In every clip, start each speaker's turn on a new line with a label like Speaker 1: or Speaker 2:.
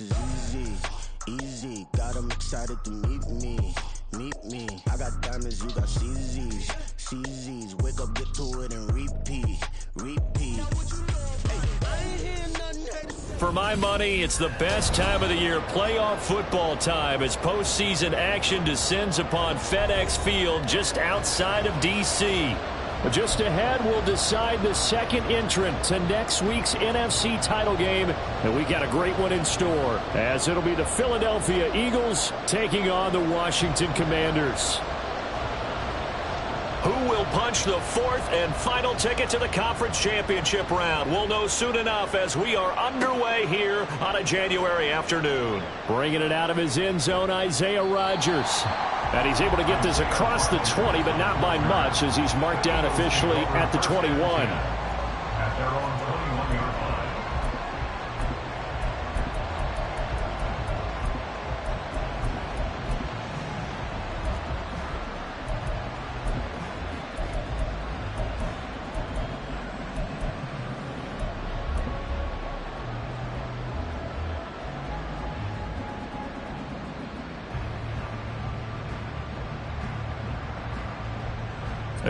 Speaker 1: Easy, easy, got 'em excited to meet me. I got diamonds, you got CZs, wake up, get to it and repeat.
Speaker 2: For my money, it's the best time of the year, playoff football time, as postseason action descends upon FedEx Field just outside of D.C. Just ahead, we'll decide the second entrant to next week's NFC title game, and we got a great one in store, as it'll be the Philadelphia Eagles taking on the Washington Commanders. Who will punch the fourth and final ticket to the conference championship round? We'll know soon enough as we are underway here on a January afternoon. Bringing it out of his end zone, Isaiah Rodgers. And he's able to get this across the 20, but not by much, as he's marked down officially at the 21.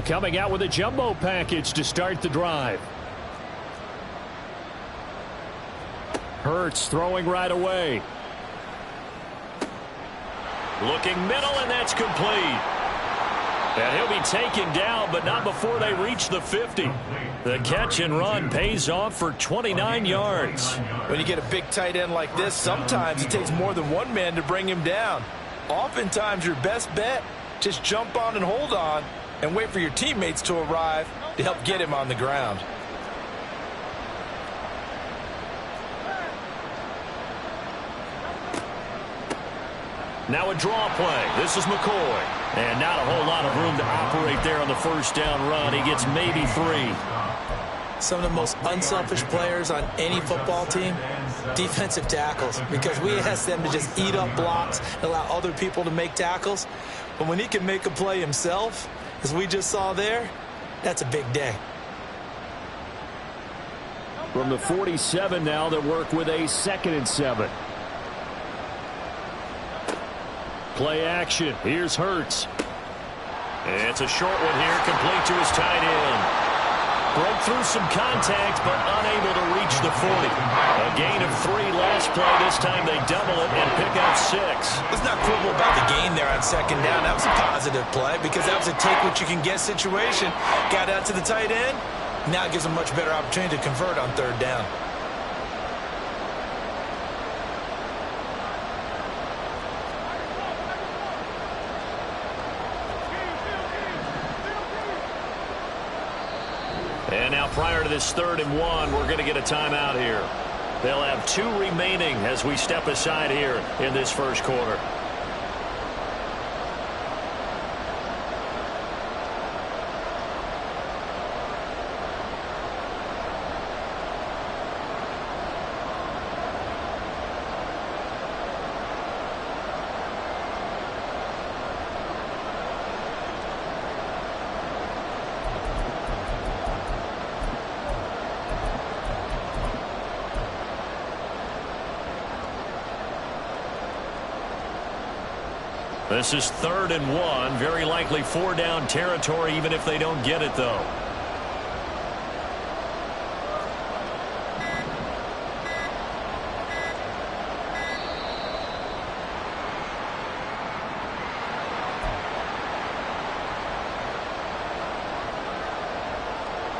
Speaker 2: Coming out with a jumbo package to start the drive. Hurts throwing right away. Looking middle, and that's complete. And he'll be taken down, but not before they reach the 50. The catch and run pays off for 29 yards.
Speaker 3: When you get a big tight end like this, sometimes it takes more than one man to bring him down. Oftentimes, your best bet, just jump on and hold on, and wait for your teammates to arrive to help get him on the ground.
Speaker 2: Now a draw play. This is McCoy. And not a whole lot of room to operate there on the first down run. He gets maybe 3.
Speaker 4: Some of the most unselfish players on any football team, defensive tackles, because we ask them to just eat up blocks and allow other people to make tackles. But when he can make a play himself, as we just saw there, that's a big day.
Speaker 2: From the 47 now, they work with a 2nd and 7. Play action. Here's Hurts. It's a short one here, complete to his tight end. Broke through some contact, but unable to reach the 40. A gain of 3 last play. This time they double it and pick up 6.
Speaker 3: Let's not quibble about the gain there on 2nd down. That was a positive play because that was a take-what-you-can-get situation. Got out to the tight end. Now it gives them a much better opportunity to convert on 3rd down.
Speaker 2: And now prior to this 3rd and 1, we're going to get a timeout here. They'll have 2 remaining as we step aside here in this first quarter. This is 3rd and 1. Very likely 4-down territory, even if they don't get it, though.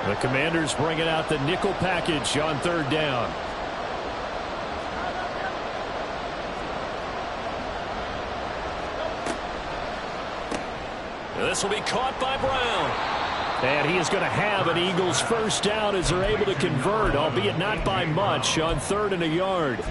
Speaker 2: The Commanders bringing out the nickel package on 3rd down. This will be caught by Brown. And he is going to have an Eagles first down as they're able to convert, albeit not by much, on 3rd and a yard.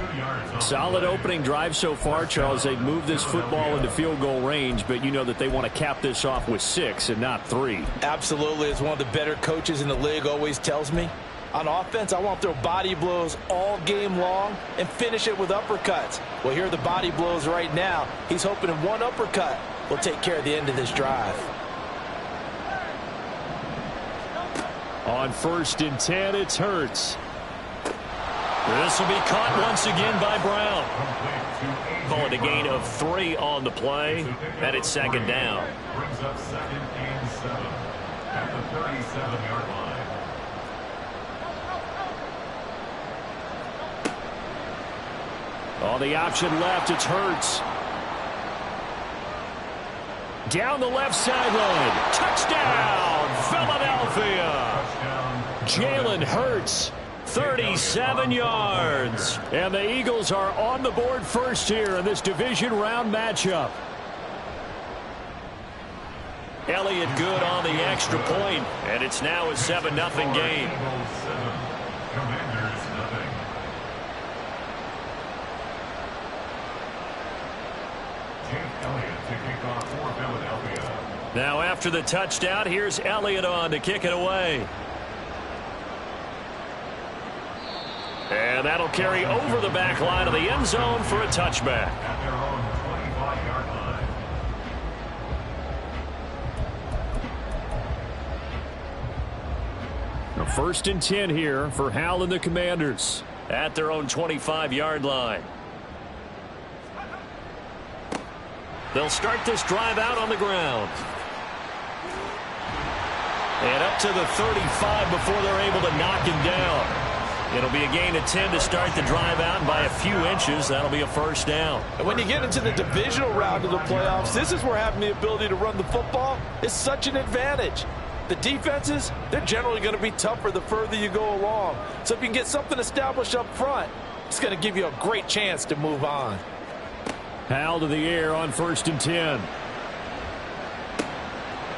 Speaker 2: Solid opening drive so far, Charles. They've moved this football into field goal range, but you know that they want to cap this off with 6 and not 3.
Speaker 3: Absolutely. As one of the better coaches in the league always tells me, on offense, I want to throw body blows all game long and finish it with uppercuts. Well, here are the body blows right now. He's hoping in one uppercut will take care of the end of this drive.
Speaker 2: On 1st and 10, it's Hurts. This will be caught once again by Brown. Call it a gain of 3 on the play, and it's second down.
Speaker 5: Brings up 2nd and 7 at the 37-yard line.
Speaker 2: On the option left, it's Hurts. Down the left sideline. Touchdown, Philadelphia. Jalen Hurts, 37 yards. And the Eagles are on the board first here in this division round matchup. Elliott good on the extra point, and it's now a 7-0 game.
Speaker 5: Commanders nothing. Jake Elliott to kick off for Philadelphia.
Speaker 2: Now after the touchdown, here's Elliott on to kick it away. And that'll carry over the back line of the end zone for a touchback.
Speaker 5: At their own 25-yard line.
Speaker 2: A 1st and 10 here for Hal and the Commanders at their own 25-yard line. They'll start this drive out on the ground. And up to the 35 before they're able to knock him down. It'll be a gain of 10 to start the drive out, and by a few inches, that'll be a first down.
Speaker 3: And when you get into the divisional round of the playoffs, this is where having the ability to run the football is such an advantage. The defenses, they're generally going to be tougher the further you go along. So if you can get something established up front, it's going to give you a great chance to move on.
Speaker 2: Hal to the air on 1st and 10.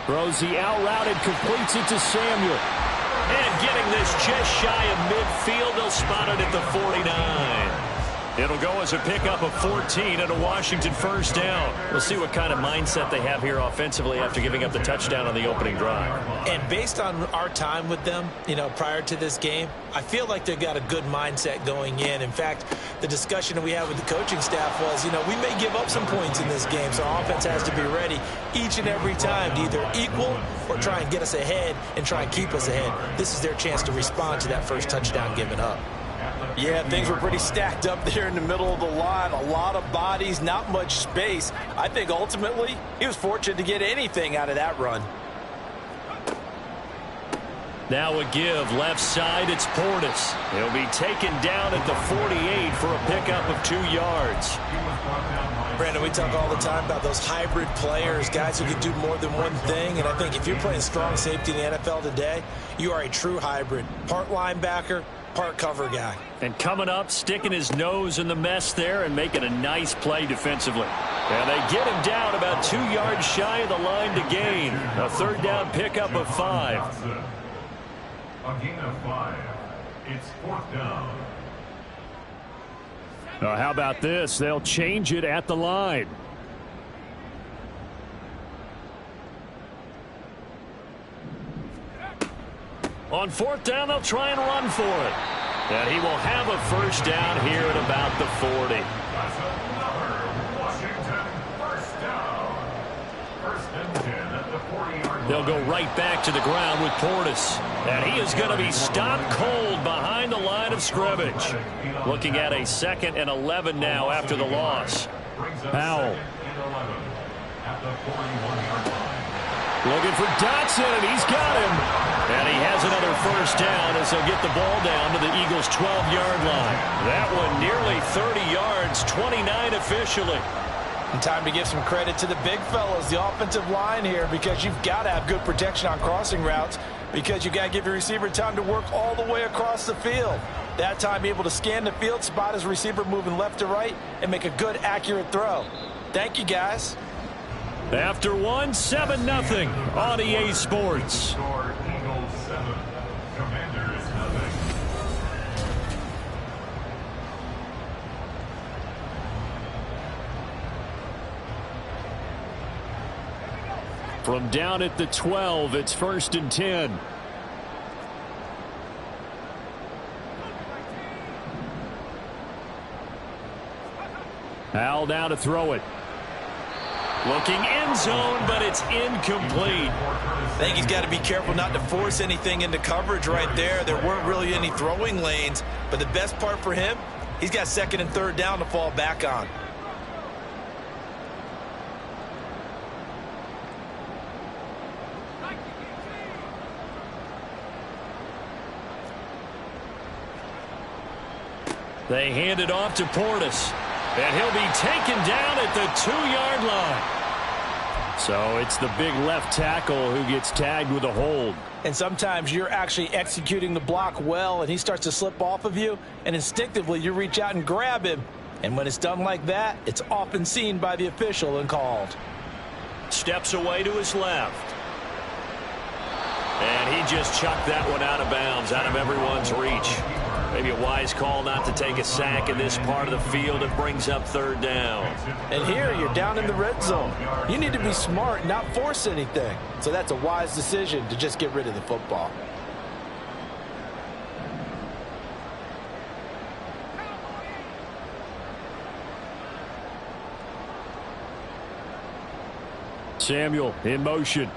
Speaker 2: Throws the out route and completes it to Samuel. And getting this just shy of midfield, they'll spot it at the 49. It'll go as a pickup of 14 and a Washington first down. We'll see what kind of mindset they have here offensively after giving up the touchdown on the opening drive.
Speaker 4: And based on our time with them, prior to this game, I feel like they've got a good mindset going in. In fact, the discussion that we had with the coaching staff was, we may give up some points in this game, so our offense has to be ready each and every time to either equal or try and get us ahead and try and keep us ahead. This is their chance to respond to that first touchdown given up.
Speaker 3: Yeah, things were pretty stacked up there in the middle of the line. A lot of bodies, not much space. I think ultimately he was fortunate to get anything out of that run.
Speaker 2: Now a give left side, it's Portis. He'll be taken down at the 48 for a pickup of 2 yards.
Speaker 4: Brandon, we talk all the time about those hybrid players, guys who can do more than one thing. And I think if you're playing strong safety in the NFL today, you are a true hybrid. Part linebacker, part cover guy.
Speaker 2: And coming up, sticking his nose in the mess there and making a nice play defensively. And they get him down about 2 yards shy of the line to gain. A 3rd down pickup of 5.
Speaker 5: A gain of 5. It's 4th down.
Speaker 2: How about this? They'll change it at the line. On 4th down, they'll try and run for it. And he will have a first down here at about the 40.
Speaker 5: That's another Washington first down. 1st and 10 at the 40-yard line.
Speaker 2: They'll go right back to the ground with Portis. And he is going to be stopped cold behind the line of scrimmage. Looking at a 2nd and 11 now after the loss. Powell.
Speaker 5: At the 41-yard line.
Speaker 2: Looking for Dotson, and he's got him. And he has another first down as they'll get the ball down to the Eagles' 12-yard line. That one nearly 30 yards, 29 officially.
Speaker 3: And time to give some credit to the big fellas, the offensive line here, because you've got to have good protection on crossing routes, because you've got to give your receiver time to work all the way across the field. That time, be able to scan the field, spot his receiver moving left to right, and make a good, accurate throw. Thank you, guys.
Speaker 2: After 7-0 on EA Sports.
Speaker 5: Score Eagles 7. Commanders nothing.
Speaker 2: From down at the 12, it's 1st and 10. Hal now to throw it. Looking end zone, but it's incomplete.
Speaker 4: I think he's got to be careful not to force anything into coverage right there. There weren't really any throwing lanes, but the best part for him, he's got second and third down to fall back on.
Speaker 2: They hand it off to Portis, and he'll be taken down at the 2-yard line. So it's the big left tackle who gets tagged with a hold.
Speaker 4: And sometimes you're actually executing the block well, and he starts to slip off of you, and instinctively you reach out and grab him. And when it's done like that, it's often seen by the official and called.
Speaker 2: Steps away to his left. And he just chucked that one out of bounds, out of everyone's reach. Maybe a wise call not to take a sack in this part of the field. It brings up third down.
Speaker 4: And here you're down in the red zone. You need to be smart, not force anything. So that's a wise decision to just get rid of the football.
Speaker 2: Samuel in motion.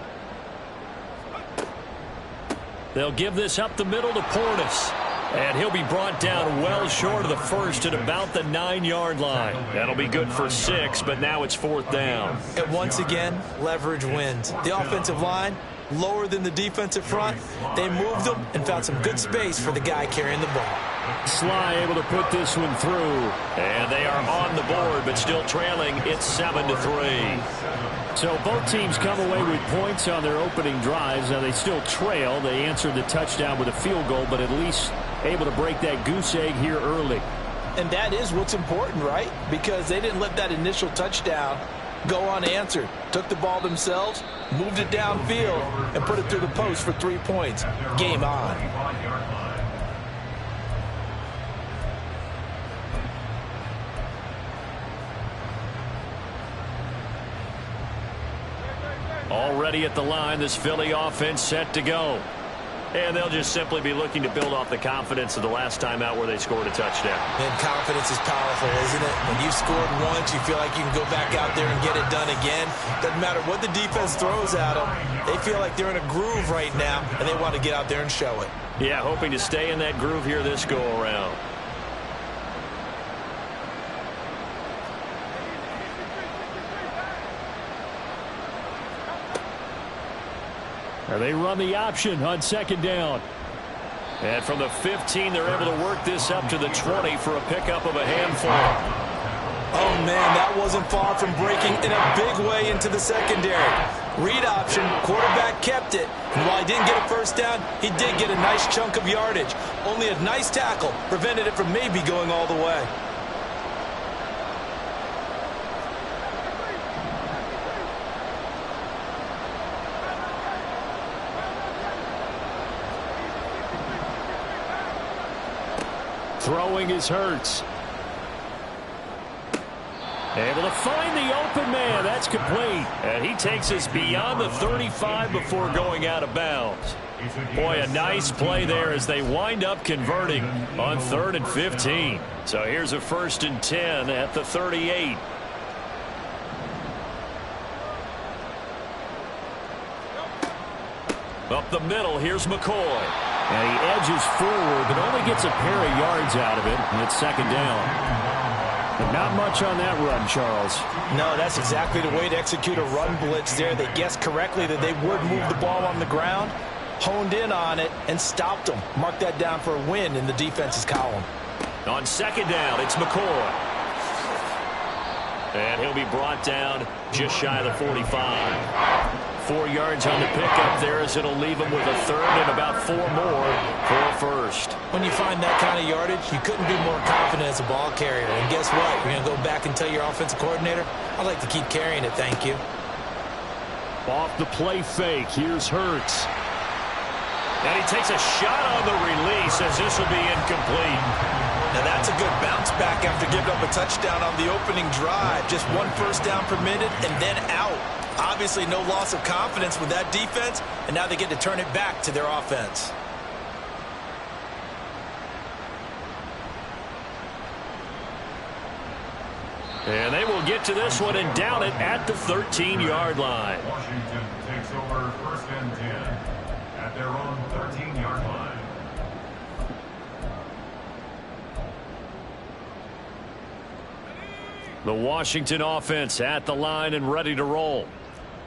Speaker 2: They'll give this up the middle to Portis. And he'll be brought down well short of the first at about the 9-yard line. That'll be good for 6, but now it's fourth down.
Speaker 4: And once again, leverage wins. The offensive line, lower than the defensive front. They moved them and found some good space for the guy carrying the ball.
Speaker 2: Sly able to put this one through. And they are on the board, but still trailing. It's 7-3. So both teams come away with points on their opening drives. Now they still trail. They answered the touchdown with a field goal, but at least able to break that goose egg here early.
Speaker 4: And that is what's important, right? Because they didn't let that initial touchdown go unanswered. Took the ball themselves, moved it downfield, and put it through the post for 3 points. Game on.
Speaker 2: Already at the line, this Philly offense set to go. And they'll just simply be looking to build off the confidence of the last time out where they scored a touchdown.
Speaker 4: And confidence is powerful, isn't it? When you've scored once, you feel like you can go back out there and get it done again. Doesn't matter what the defense throws at them. They feel like they're in a groove right now, and they want to get out there and show it.
Speaker 2: Yeah, hoping to stay in that groove here this go-around. They run the option on second down. And from the 15, they're able to work this up to the 20 for a pickup of a handful.
Speaker 4: Oh, man, that wasn't far from breaking in a big way into the secondary. Read option, quarterback kept it. And while he didn't get a first down, he did get a nice chunk of yardage. Only a nice tackle prevented it from maybe going all the way.
Speaker 2: Throwing is Hurts. Able to find the open man. That's complete. And he takes us beyond the 35 before going out of bounds. Boy, a nice play there as they wind up converting on 3rd and 15. So here's a 1st and 10 at the 38. Up the middle, here's McCoy. And he edges forward, but only gets a pair of yards out of it, and it's second down. But not much on that run, Charles.
Speaker 4: No, that's exactly the way to execute a run blitz there. They guessed correctly that they would move the ball on the ground, honed in on it, and stopped them. Mark that down for a win in the defense's column.
Speaker 2: On second down, it's McCoy. And he'll be brought down just shy of the 45. 4 yards on the pickup there as it'll leave him with a 3rd and about 4 more for a first.
Speaker 4: When you find that kind of yardage, you couldn't be more confident as a ball carrier. And guess what? You're going to go back and tell your offensive coordinator, I'd like to keep carrying it, thank you.
Speaker 2: Off the play fake, here's Hurts. And he takes a shot on the release as this will be incomplete.
Speaker 4: Now that's a good bounce back after giving up a touchdown on the opening drive. Just 1 first down permitted and then out. Obviously no loss of confidence with that defense, and now they get to turn it back to their offense.
Speaker 2: And they will get to this one and down it at the 13-yard line.
Speaker 5: Washington takes over first and 10 at their own 13-yard line.
Speaker 2: The Washington offense at the line and ready to roll.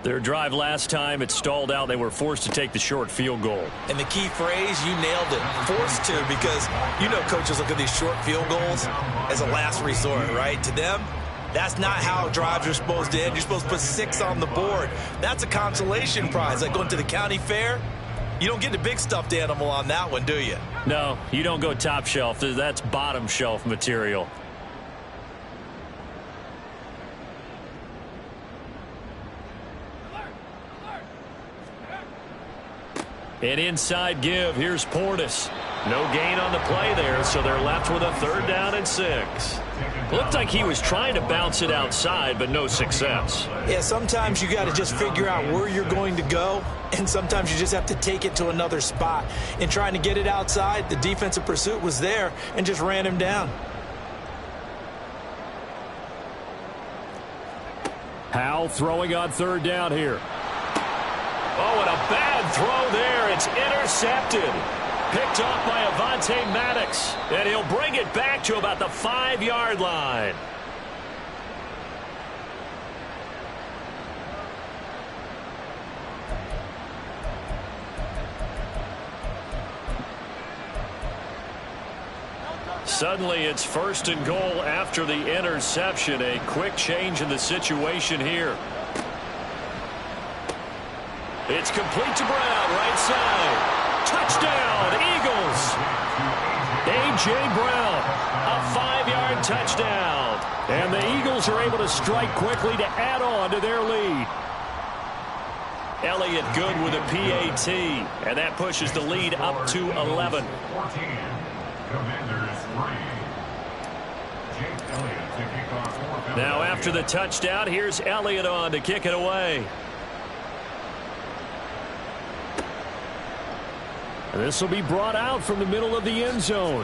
Speaker 2: Their drive last time, it stalled out. They were forced to take the short field goal.
Speaker 4: And the key phrase, you nailed it, forced to, because you know coaches look at these short field goals as a last resort, right? To them, that's not how drives are supposed to end. You're supposed to put 6 on the board. That's a consolation prize. Like going to the county fair, you don't get the big stuffed animal on that one, do you?
Speaker 2: No, you don't go top shelf. That's bottom shelf material. An inside give. Here's Portis. No gain on the play there, so they're left with a 3rd down and 6. Looked like he was trying to bounce it outside, but no success.
Speaker 4: Yeah, sometimes you got to just figure out where you're going to go, and sometimes you just have to take it to another spot. In trying to get it outside, the defensive pursuit was there and just ran him down.
Speaker 2: Howell throwing on 3rd down here. Oh, and a bad throw there. It's intercepted. Picked off by Avonte Maddox. And he'll bring it back to about the 5-yard line. Suddenly it's 1st and goal after the interception. A quick change in the situation here. It's complete to Brown, right side. Touchdown, Eagles. A.J. Brown, a 5-yard touchdown. And the Eagles are able to strike quickly to add on to their lead. Elliott good with a PAT, and that pushes the lead up to 11.
Speaker 5: 14. Commanders 3. Jake Elliott to kick off 4th.
Speaker 2: Now after the touchdown, here's Elliott on to kick it away. And this will be brought out from the middle of the end zone.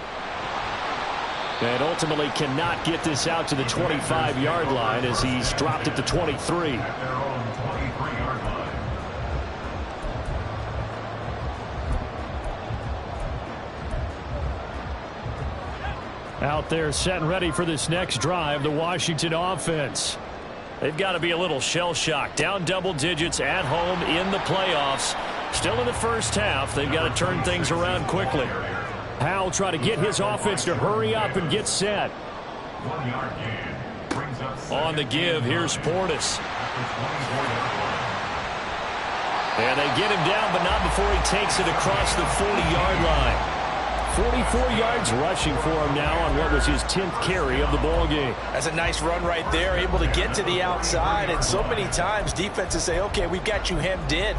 Speaker 2: And ultimately cannot get this out to the 25-yard line as he's dropped at the 23.
Speaker 5: At their own 23-yard line.
Speaker 2: Out there set and ready for this next drive, the Washington offense. They've got to be a little shell-shocked. Down double digits at home in the playoffs. Still in the first half. They've got to turn things around quickly. Howell trying to get his offense to hurry up and get set.
Speaker 5: 1-yard gain brings up
Speaker 2: On the give, here's Portis. And they get him down, but not before he takes it across the 40-yard line. 44 yards rushing for him now on what was his 10th carry of the ball game.
Speaker 4: That's a nice run right there, able to get to the outside. And so many times defenses say, okay, we've got you hemmed in.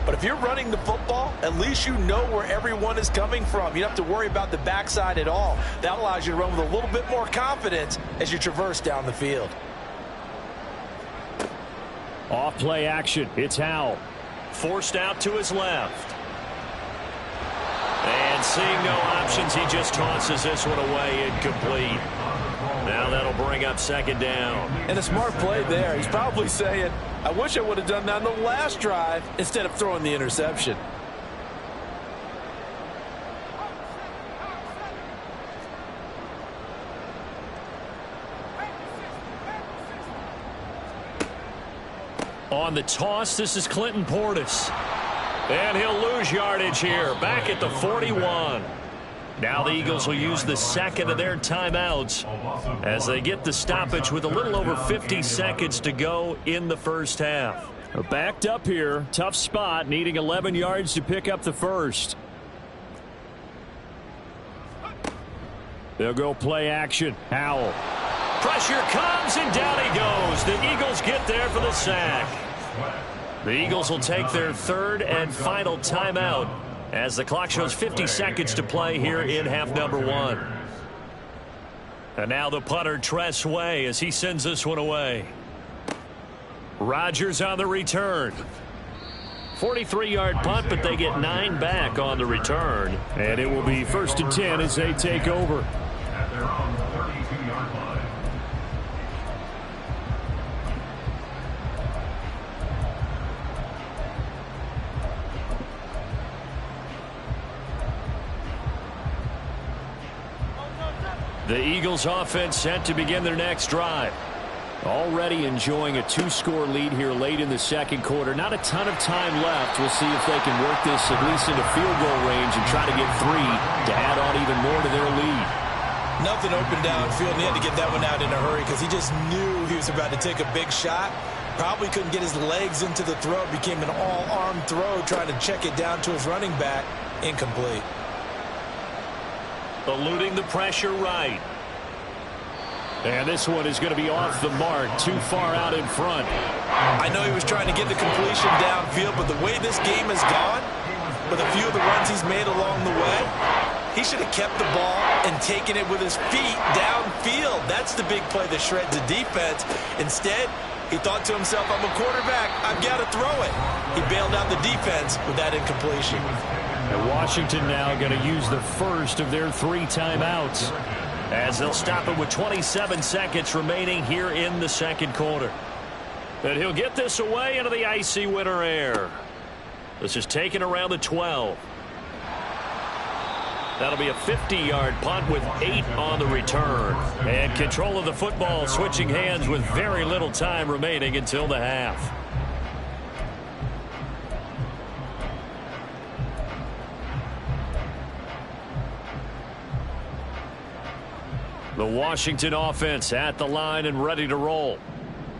Speaker 4: But if you're running the football, at least you know where everyone is coming from. You don't have to worry about the backside at all. That allows you to run with a little bit more confidence as you traverse down the field.
Speaker 2: Off play action. It's Howell. Forced out to his left. And seeing no options, he just tosses this one away incomplete. Now that'll bring up 2nd down.
Speaker 3: And a smart play there. He's probably saying, I wish I would have done that on the last drive instead of throwing the interception.
Speaker 2: On the toss, this is Clinton Portis. And he'll lose yardage here, back at the 41. Now the Eagles will use the 2nd of their timeouts as they get the stoppage with a little over 50 seconds to go in the first half. Backed up here, tough spot, needing 11 yards to pick up the first. They'll go play action. Howell. Pressure comes, and down he goes. The Eagles get there for the sack. The Eagles will take their 3rd and final timeout as the clock shows 50 seconds to play here in half number 1. And now the punter, Tress Way, as he sends this one away. Rodgers on the return. 43-yard punt, but they get 9 back on the return. And it will be 1st and 10 as they take over.
Speaker 5: at their own 32-yard line.
Speaker 2: The Eagles offense set to begin their next drive. Already enjoying a 2-score lead here late in the second quarter. Not a ton of time left. We'll see if they can work this at least into field goal range and try to get 3 to add on even more to their lead.
Speaker 4: Nothing open downfield, and he had to get that one out in a hurry because he just knew he was about to take a big shot. Probably couldn't get his legs into the throw. Became an all-arm throw trying to check it down to his running back. Incomplete.
Speaker 2: Eluding the pressure right. And this one is going to be off the mark, too far out in front.
Speaker 4: I know he was trying to get the completion downfield, but the way this game has gone, with a few of the runs he's made along the way, he should have kept the ball and taken it with his feet downfield. That's the big play that shreds the defense. Instead, he thought to himself, I'm a quarterback, I've got to throw it. He bailed out the defense with that incompletion.
Speaker 2: And Washington now going to use the first of their 3 timeouts, as they'll stop it with 27 seconds remaining here in the second quarter. And he'll get this away into the icy winter air. This is taken around the 12. That'll be a 50-yard punt with 8 on the return. And control of the football switching hands with very little time remaining until the half. The Washington offense at the line and ready to roll.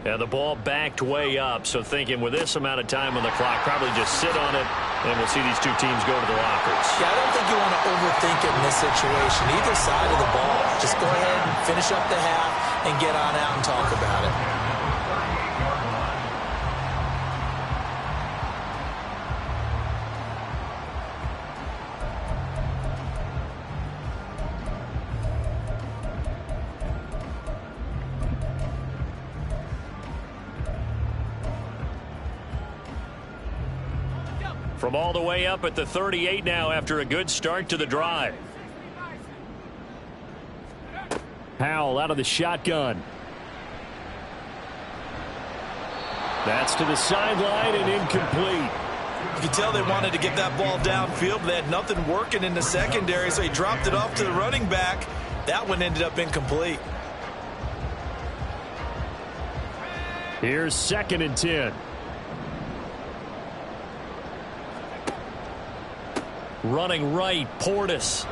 Speaker 2: And the ball backed way up, so thinking with this amount of time on the clock, probably just sit on it, and we'll see these two teams go to the lockers.
Speaker 4: Yeah, I don't think you want to overthink it in this situation. Either side of the ball. Just go ahead and finish up the half and get on out and talk about it.
Speaker 2: From all the way up at the 38 now after a good start to the drive. Powell out of the shotgun. That's to the sideline and incomplete.
Speaker 4: You could tell they wanted to get that ball downfield, but they had nothing working in the secondary, so he dropped it off to the running back. That one ended up incomplete.
Speaker 2: Here's 2nd and 10. Running right, Portis.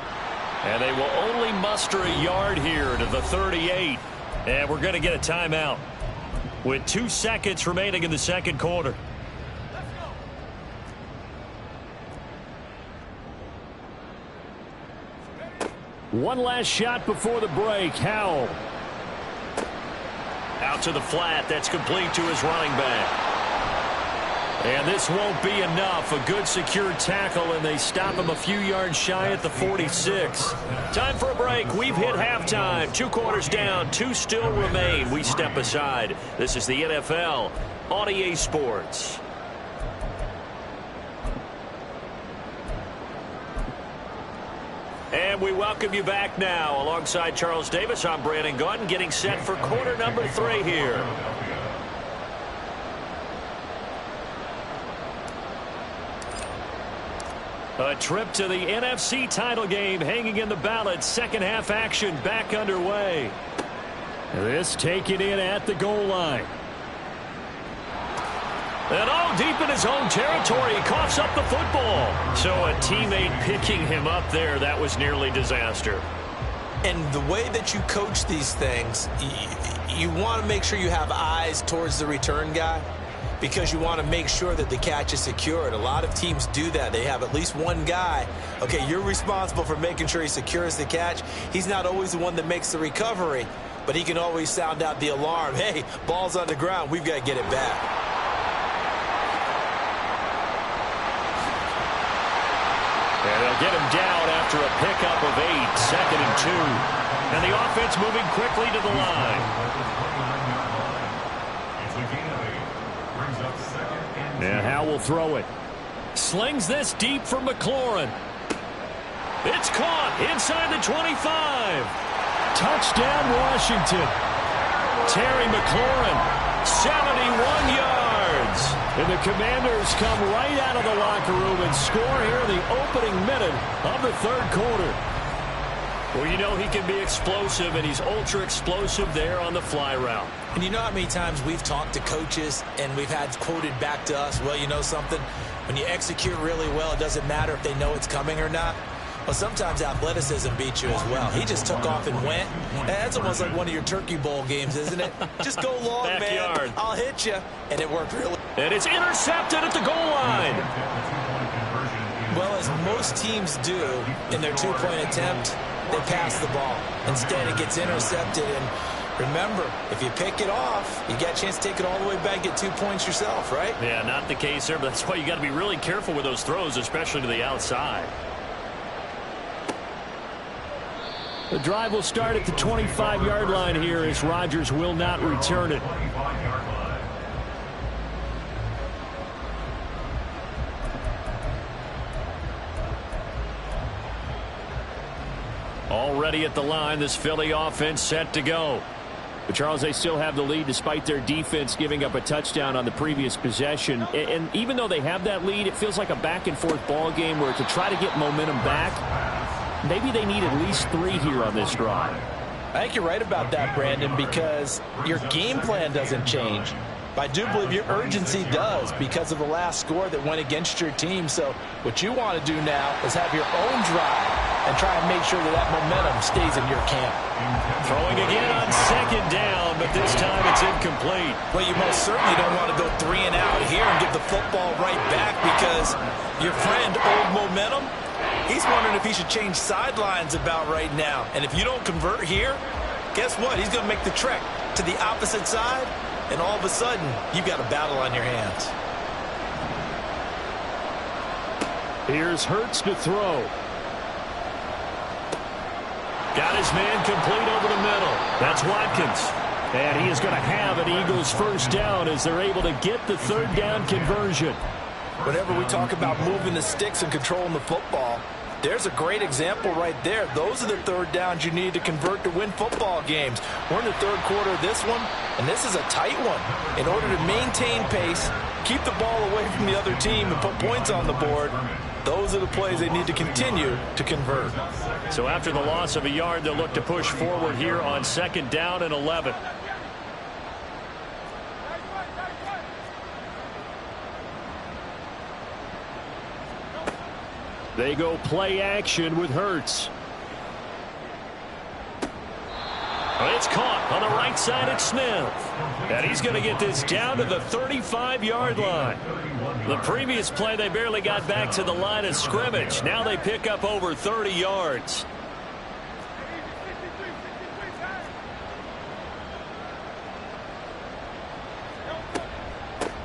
Speaker 2: And they will only muster a yard here to the 38. And we're going to get a timeout with 2 seconds remaining in the second quarter. One last shot before the break. Howell. Out to the flat. That's complete to his running back. And this won't be enough. A good secure tackle, and they stop him a few yards shy at the 46. Time for a break. We've hit halftime. 2 quarters down. 2 still remain. We step aside. This is the NFL on EA Sports. And we welcome you back now. Alongside Charles Davis, I'm Brandon Gotw, getting set for quarter number 3 here. A trip to the NFC title game hanging in the balance. Second half action back underway. This taken in at the goal line. And all deep in his own territory. He coughs up the football. So a teammate picking him up there. That was nearly disaster.
Speaker 4: And the way that you coach these things, you want to make sure you have eyes towards the return guy, because you want to make sure that the catch is secured. A lot of teams do that. They have at least one guy. Okay, you're responsible for making sure he secures the catch. He's not always the one that makes the recovery, but he can always sound out the alarm. Hey, ball's on the ground. We've got to get it back.
Speaker 2: And they'll get him down after a pickup of 8. 2nd and 2. And the offense moving quickly to the line. And Howe will throw it. Slings this deep for McLaurin. It's caught inside the 25. Touchdown, Washington. Terry McLaurin, 71 yards. And the Commanders come right out of the locker room and score here in the opening minute of the third quarter. Well, you know he can be explosive, and he's ultra explosive there on the fly route.
Speaker 4: And you know how many times we've talked to coaches and we've had quoted back to us, well, you know something? When you execute really well, it doesn't matter if they know it's coming or not. Well, sometimes athleticism beats you as well. He just took off and went. And that's almost like one of your Turkey Bowl games, isn't it? Just go long,
Speaker 2: Backyard.
Speaker 4: man. I'll hit you. And it worked really.
Speaker 2: And it's intercepted at the goal line.
Speaker 4: Well, as most teams do in their two-point attempt, they pass the ball. Instead, it gets intercepted. And remember, if you pick it off, you got a chance to take it all the way back and get 2 points yourself, right?
Speaker 2: Yeah, not the case there, but that's why you got to be really careful with those throws, especially to the outside. The drive will start at the 25-yard line here as Rodgers will not return it. Already at the line, this Philly offense set to go. But, Charles, they still have the lead despite their defense giving up a touchdown on the previous possession. And even though they have that lead, it feels like a back-and-forth ball game where to try to get momentum back, maybe they need at least 3 here on this drive.
Speaker 3: I think you're right about that, Brandon, because your game plan doesn't change. But I do believe your urgency does because of the last score that went against your team. So what you want to do now is have your own drive and try and make sure that that momentum stays in your camp.
Speaker 2: Throwing again on second down, but this time it's incomplete.
Speaker 4: Well, you most certainly don't want to go 3 and out here and give the football right back because your friend, Old Momentum, he's wondering if he should change sidelines about right now. And if you don't convert here, guess what? He's going to make the trek to the opposite side, and all of a sudden, you've got a battle on your hands.
Speaker 2: Here's Hurts to throw. Got his man complete over the middle. That's Watkins. And he is going to have an Eagles first down as they're able to get the third down conversion.
Speaker 3: Whenever we talk about moving the sticks and controlling the football, there's a great example right there. Those are the third downs you need to convert to win football games. We're in the third quarter of this one, and this is a tight one. In order to maintain pace, keep the ball away from the other team, and put points on the board, those are the plays they need to continue to convert.
Speaker 2: So after the loss of a yard, they'll look to push forward here on second down and 11. They go play action with Hurts. It's caught on the right side at Smith. And he's going to get this down to the 35-yard line. The previous play, they barely got back to the line of scrimmage. Now they pick up over 30 yards.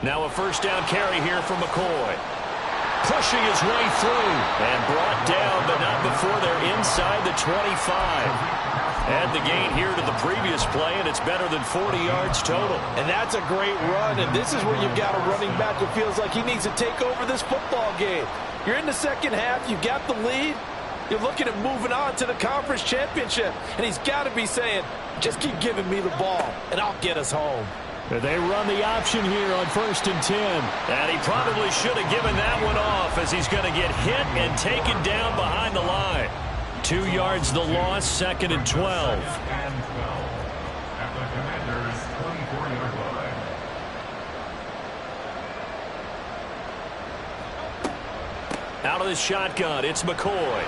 Speaker 2: Now a first down carry here from McCoy. Pushing his way through and brought down, but not before they're inside the 25. Add the gain here to the previous play, and it's better than 40 yards total.
Speaker 3: And that's a great run, and this is where you've got a running back who feels like he needs to take over this football game. You're in the second half, you've got the lead, you're looking at moving on to the conference championship, and he's got to be saying, just keep giving me the ball, and I'll get us home.
Speaker 2: They run the option here on 1st and 10. And he probably should have given that one off as he's going to get hit and taken down behind the line. 2 yards the loss, 2nd and 12.
Speaker 5: At the Commanders' 24-yard line.
Speaker 2: Out of the shotgun, it's McCoy.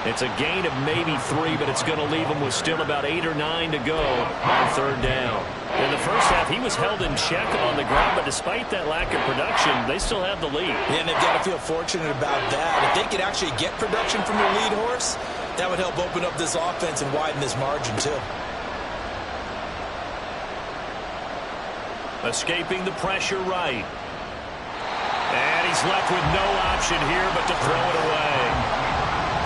Speaker 2: It's a gain of maybe 3, but it's going to leave him with still about 8 or 9 to go on third down. In the first half, he was held in check on the ground, but despite that lack of production, they still have the lead.
Speaker 4: Yeah, and they've got to feel fortunate about that. If they could actually get production from their lead horse, that would help open up this offense and widen this margin, too.
Speaker 2: Escaping the pressure right. And he's left with no option here but to throw it away.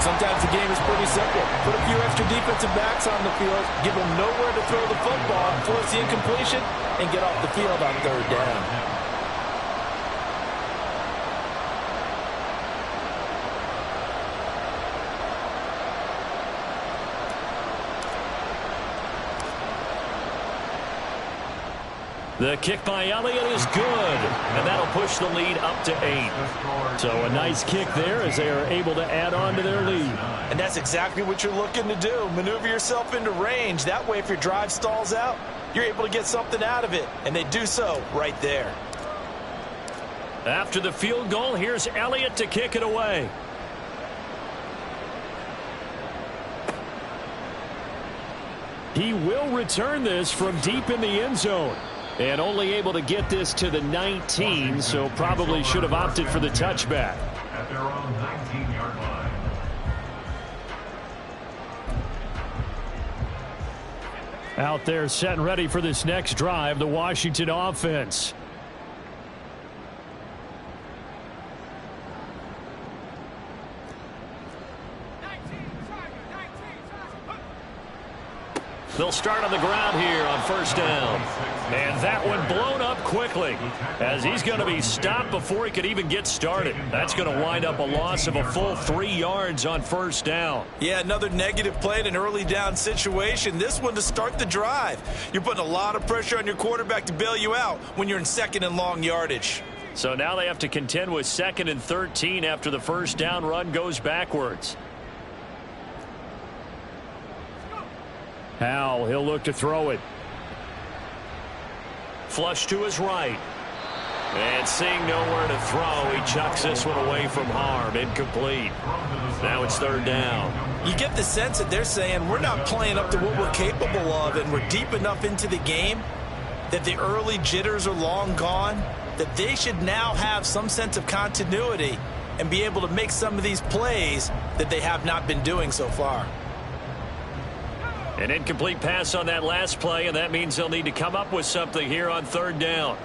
Speaker 3: Sometimes the game is pretty simple. Put a few extra defensive backs on the field, give them nowhere to throw the football, force the incompletion, and get off the field on third down.
Speaker 2: The kick by Elliott is good, and that'll push the lead up to 8. So a nice kick there as they are able to add on to their lead.
Speaker 3: And that's exactly what you're looking to do. Maneuver yourself into range. That way, if your drive stalls out, you're able to get something out of it. And they do so right there.
Speaker 2: After the field goal, here's Elliott to kick it away. He will return this from deep in the end zone. And only able to get this to the 19, so probably should have opted for the touchback.
Speaker 5: At their own 19-yard line.
Speaker 2: Out there set and ready for this next drive, the Washington offense. They'll start on the ground here on first down. And that one blown up quickly as he's going to be stopped before he could even get started. That's going to wind up a loss of a full 3 yards on first down.
Speaker 3: Yeah, another negative play in an early down situation. This one to start the drive. You're putting a lot of pressure on your quarterback to bail you out when you're in second and long yardage.
Speaker 2: So now they have to contend with 2nd and 13 after the first down run goes backwards. Howell, he'll look to throw it. Flush to his right. And seeing nowhere to throw, he chucks this one away from harm. Incomplete. Now it's 3rd down.
Speaker 3: You get the sense that they're saying we're not playing up to what we're capable of, and we're deep enough into the game that the early jitters are long gone, that they should now have some sense of continuity and be able to make some of these plays that they have not been doing so far.
Speaker 2: An incomplete pass on that last play, and that means they'll need to come up with something here on 3rd down.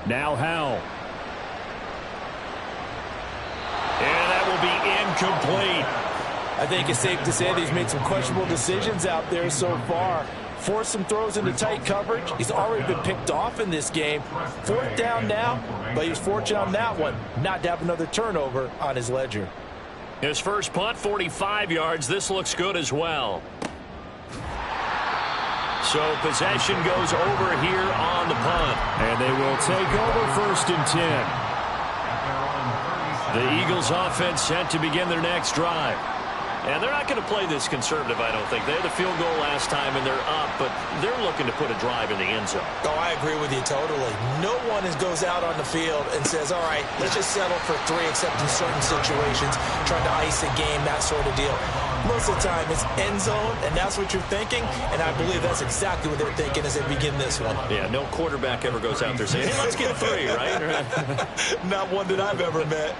Speaker 2: Now Howell. And that will be incomplete.
Speaker 3: I think it's safe to say that he's made some questionable decisions out there so far. Forced some throws into tight coverage. He's already been picked off in this game. 4th down now, but he was fortunate on that one not to have another turnover on his ledger.
Speaker 2: His first punt, 45 yards. This looks good as well. So possession goes over here on the punt. And they will take over 1st and 10. The Eagles offense set to begin their next drive. And they're not going to play this conservative, I don't think. They had the field goal last time, and they're up, but they're looking to put a drive in the end zone.
Speaker 3: Oh, I agree with you totally. No one goes out on the field and says, all right, let's just settle for 3, except in certain situations, trying to ice a game, that sort of deal. Most of the time, it's end zone, and that's what you're thinking, and I believe that's exactly what they're thinking as they begin this one.
Speaker 2: Yeah, no quarterback ever goes out there saying, hey, let's get 3, right?
Speaker 3: Not one that I've ever met.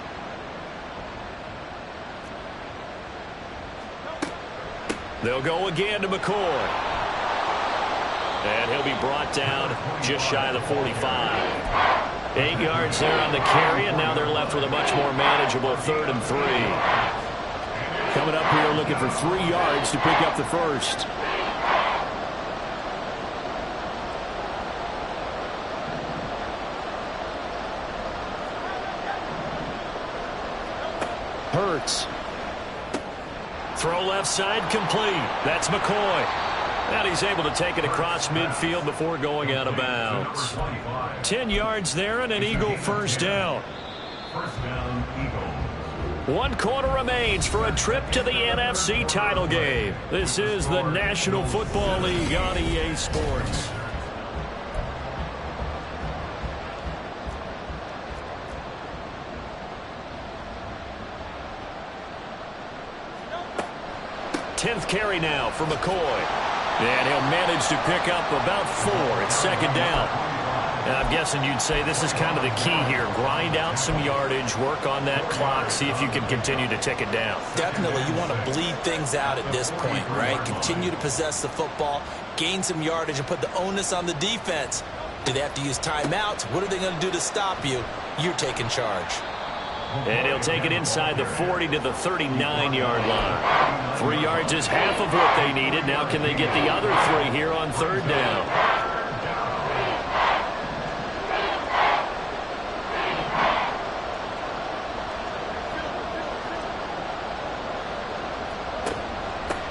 Speaker 2: They'll go again to McCoy. And he'll be brought down just shy of the 45. 8 yards there on the carry, and now they're left with a much more manageable 3rd and 3. Coming up here looking for 3 yards to pick up the first. Hurts. Throw left side complete. That's McCoy. And he's able to take it across midfield before going out of bounds. 10 yards there and an Eagle first down.
Speaker 5: First down, Eagles.
Speaker 2: 1 quarter remains for a trip to the NFC title game. This is the National Football League on EA Sports. Tenth carry now for McCoy. And he'll manage to pick up about 4. It's 2nd down. And I'm guessing you'd say this is kind of the key here. Grind out some yardage, work on that clock, see if you can continue to tick it down.
Speaker 3: Definitely, you want to bleed things out at this point, right? Continue to possess the football, gain some yardage, and put the onus on the defense. Do they have to use timeouts? What are they going to do to stop you? You're taking charge.
Speaker 2: And he'll take it inside the 40 to the 39-yard line. 3 yards is half of what they needed. Now can they get the other 3 here on 3rd down?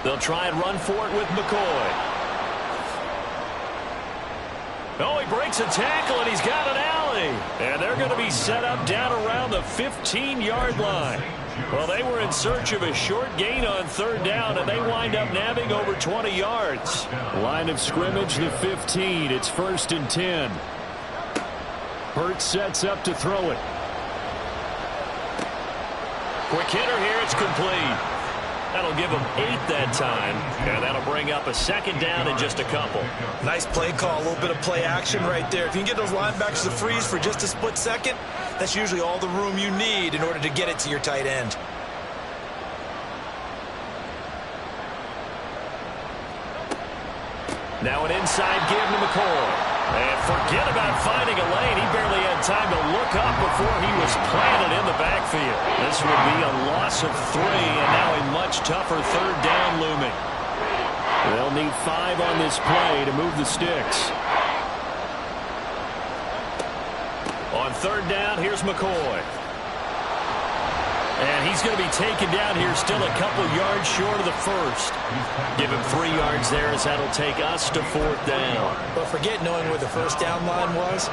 Speaker 2: They'll try and run for it with McCoy. Oh, he breaks a tackle, and he's got an alley. And they're going to be set up down around the 15-yard line. Well, they were in search of a short gain on third down, and they wind up nabbing over 20 yards. Line of scrimmage, the 15. It's 1st and 10. Hurts sets up to throw it. Quick hitter here. It's complete. That'll give them 8 that time, and that'll bring up a 2nd down in just a couple.
Speaker 4: Nice play call, a little bit of play action right there. If you can get those linebackers to freeze for just a split second, that's usually all the room you need in order to get it to your tight end.
Speaker 2: Now an inside give to McCoy. And forget about finding a lane. He barely had time to look up before he was planted in the backfield. This would be a loss of 3, and now a much tougher 3rd down looming. They'll need 5 on this play to move the sticks. On 3rd down, here's McCoy. And he's going to be taken down here still a couple yards short of the 1st. Give him 3 yards there as that'll take us to 4th down.
Speaker 4: But forget knowing where the 1st down line was.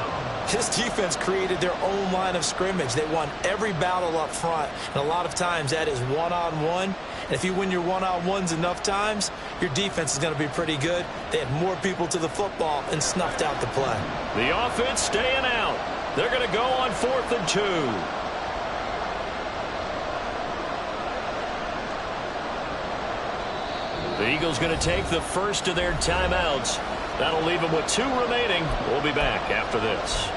Speaker 4: This defense created their own line of scrimmage. They won every battle up front. And a lot of times that is one-on-one. And if you win your one-on-ones enough times, your defense is going to be pretty good. They had more people to the football and snuffed out the play.
Speaker 2: The offense staying out. They're going to go on 4th and 2. The Eagles going to take the first of their timeouts. That'll leave them with 2 remaining. We'll be back after this.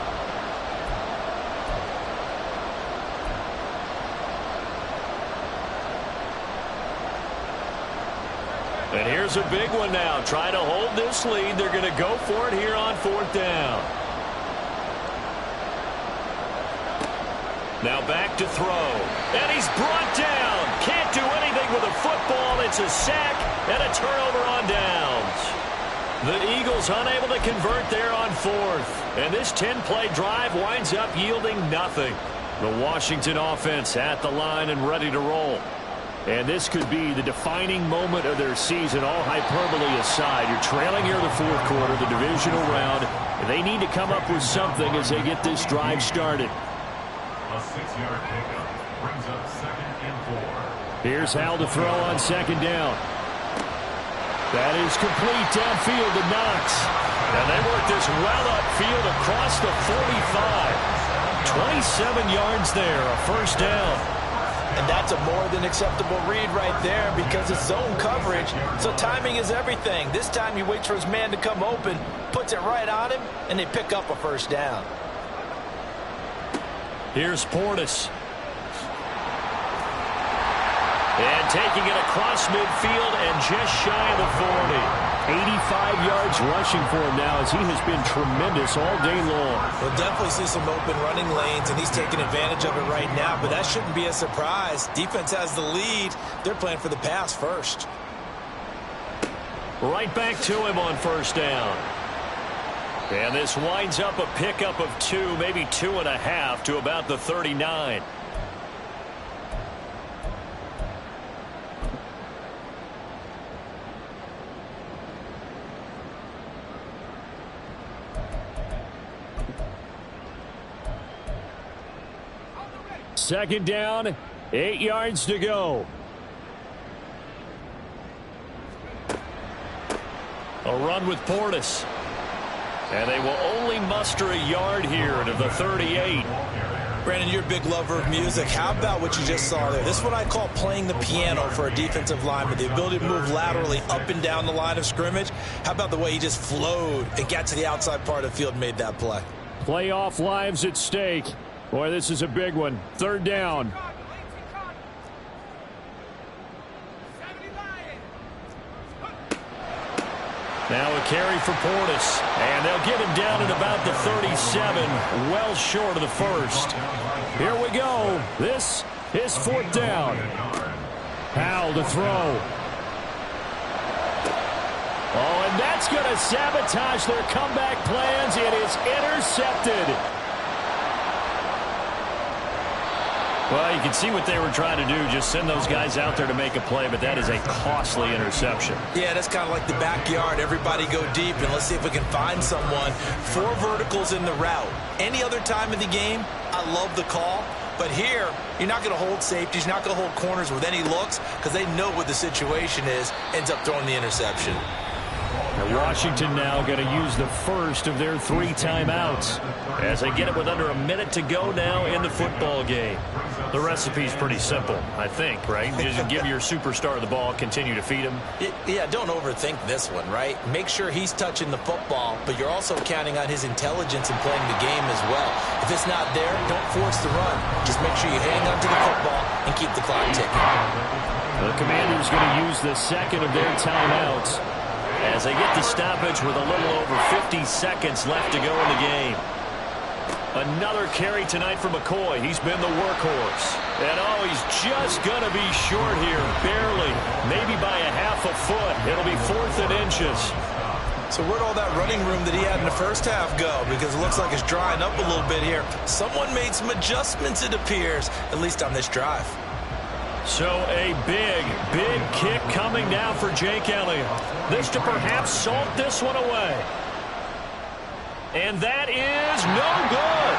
Speaker 2: And here's a big one now. Trying to hold this lead. They're going to go for it here on 4th down. Now back to throw. And he's brought down. Can't do anything with a football. It's a sack and a turnover on downs. The Eagles unable to convert there on 4th. And this 10-play drive winds up yielding nothing. The Washington offense at the line and ready to roll. And this could be the defining moment of their season, all hyperbole aside. You're trailing here in the 4th quarter, the divisional round. They need to come up with something as they get this drive started.
Speaker 5: A 6-yard pickup brings up 2nd and 4.
Speaker 2: Here's Hal to throw on 2nd down. That is complete downfield to Knox. And they work this well upfield across the 45. 27 yards there, a 1st down.
Speaker 4: And that's a more than acceptable read right there because it's zone coverage, so timing is everything. This time he waits for his man to come open, puts it right on him, and they pick up a 1st down.
Speaker 2: Here's Portis. And taking it across midfield and just shy of the 40. 85 yards rushing for him now as he has been tremendous all day long.
Speaker 4: We'll definitely see some open running lanes, and he's taking advantage of it right now, but that shouldn't be a surprise. Defense has the lead. They're playing for the pass first.
Speaker 2: Right back to him on 1st down. And this winds up a pickup of 2, maybe 2.5 to about the 39. Second down, 8 yards to go. A run with Portis. And they will only muster a yard here to the 38.
Speaker 4: Brandon, you're a big lover of music. How about what you just saw there? This is what I call playing the piano for a defensive lineman. The ability to move laterally up and down the line of scrimmage. How about the way he just flowed and got to the outside part of the field and made that play?
Speaker 2: Playoff lives at stake. Boy, this is a big one. 3rd down. Now a carry for Portis. And they'll get him down at about the 37, well short of the 1st. Here we go. This is 4th down. Hal to throw. Oh, and that's going to sabotage their comeback plans. It is intercepted. Well, you can see what they were trying to do, just send those guys out there to make a play, but that is a costly interception.
Speaker 4: Yeah, that's kind of like the backyard. Everybody go deep, and let's see if we can find someone. 4 verticals in the route. Any other time of the game, I love the call. But here, you're not going to hold safeties, you're not going to hold corners with any looks because they know what the situation is, ends up throwing the interception.
Speaker 2: Now Washington now going to use the first of their 3 timeouts as they get it with under a minute to go now in the football game. The recipe's pretty simple, I think, right? Just give your superstar the ball, continue to feed him.
Speaker 4: Yeah, don't overthink this one, right? Make sure he's touching the football, but you're also counting on his intelligence in playing the game as well. If it's not there, don't force the run. Just make sure you hang on to the football and keep the clock ticking.
Speaker 2: The Commanders going to use the second of their timeouts as they get the stoppage with a little over 50 seconds left to go in the game. Another carry tonight for McCoy. He's been the workhorse. And, oh, he's just going to be short here, barely, maybe by a half a foot. It'll be 4th and inches.
Speaker 4: So where'd all that running room that he had in the first half go? Because it looks like it's drying up a little bit here. Someone made some adjustments, it appears, at least on this drive.
Speaker 2: So a big kick coming now for Jake Elliott. This to perhaps salt this one away. And that is no good.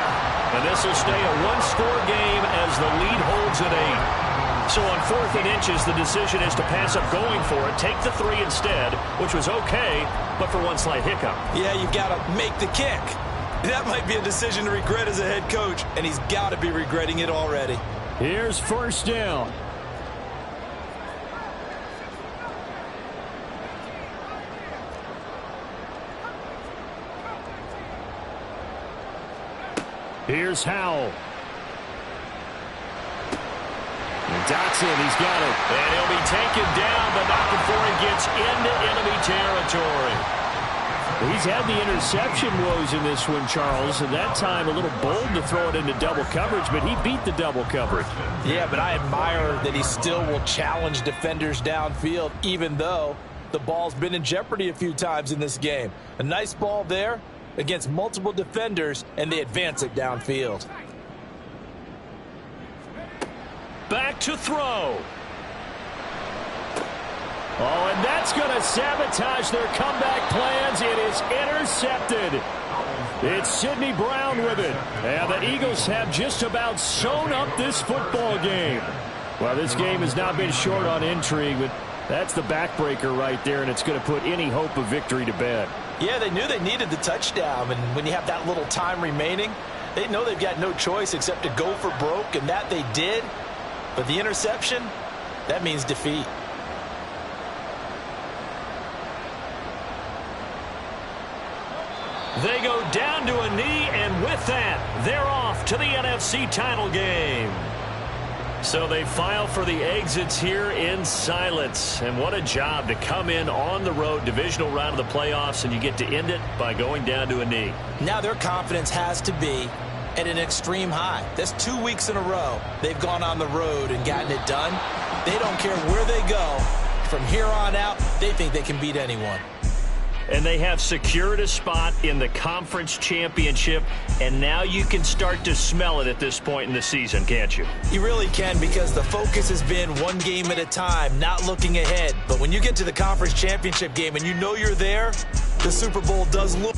Speaker 2: And this will stay a 1-score game as the lead holds at 8. So on 4th and inches, the decision is to pass up going for it, take the 3 instead, which was okay, but for one slight hiccup.
Speaker 4: Yeah, you've got to make the kick. That might be a decision to regret as a head coach, and he's got to be regretting it already.
Speaker 2: Here's 1st down. Here's Howell. And Dotson, he's got it. And he'll be taken down, but not before he gets into enemy territory. He's had the interception woes in this one, Charles, and that time a little bold to throw it into double coverage, but he beat the double coverage.
Speaker 3: Yeah, but I admire that he still will challenge defenders downfield, even though the ball's been in jeopardy a few times in this game. A nice ball there against multiple defenders, and they advance it downfield.
Speaker 2: Back to throw. Oh, and that's going to sabotage their comeback plans. It is intercepted. It's Sidney Brown with it. And the Eagles have just about sewn up this football game. Well, this game has not been short on intrigue, but that's the backbreaker right there, and it's going to put any hope of victory to bed.
Speaker 4: Yeah, they knew they needed the touchdown, and when you have that little time remaining, they know they've got no choice except to go for broke, and that they did. But the interception, that means defeat.
Speaker 2: They go down to a knee, and with that, they're off to the NFC title game. So they file for the exits here in silence. And what a job to come in on the road, divisional round of the playoffs, and you get to end it by going down to a knee.
Speaker 4: Now their confidence has to be at an extreme high. That's 2 weeks in a row they've gone on the road and gotten it done. They don't care where they go. From here on out, they think they can beat anyone.
Speaker 2: And they have secured a spot in the conference championship, and now you can start to smell it at this point in the season, can't you?
Speaker 4: You really can, because the focus has been one game at a time, not looking ahead. But when you get to the conference championship game and you know you're there, the Super Bowl does look